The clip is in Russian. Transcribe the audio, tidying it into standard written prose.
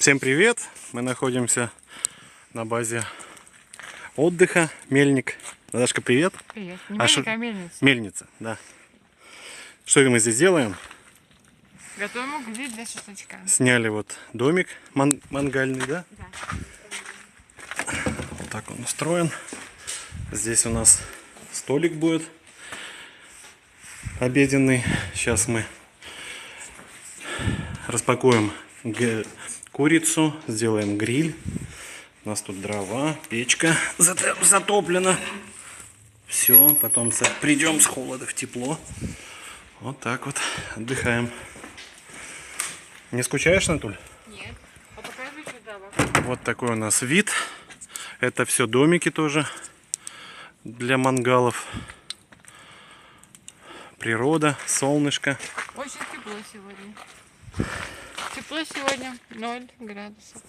Всем привет! Мы находимся на базе отдыха Мельник. Наташка, привет! Привет. Не Мельник, а мельница. Мельница, да. Что это мы здесь делаем? Готовим угли для шашлычка. Сняли вот домик мангальный, да? Да. Вот так он устроен. Здесь у нас столик будет обеденный. Сейчас мы распакуем курицу, сделаем гриль. У нас тут дрова, печка затоплена. Все, потом придем с холода в тепло. Вот так вот отдыхаем. Не скучаешь, Натуль? Нет. А покажи сюда. Вот такой у нас вид. Это все домики тоже для мангалов. Природа, солнышко. Очень тепло сегодня. Тепло сегодня 0 градусов.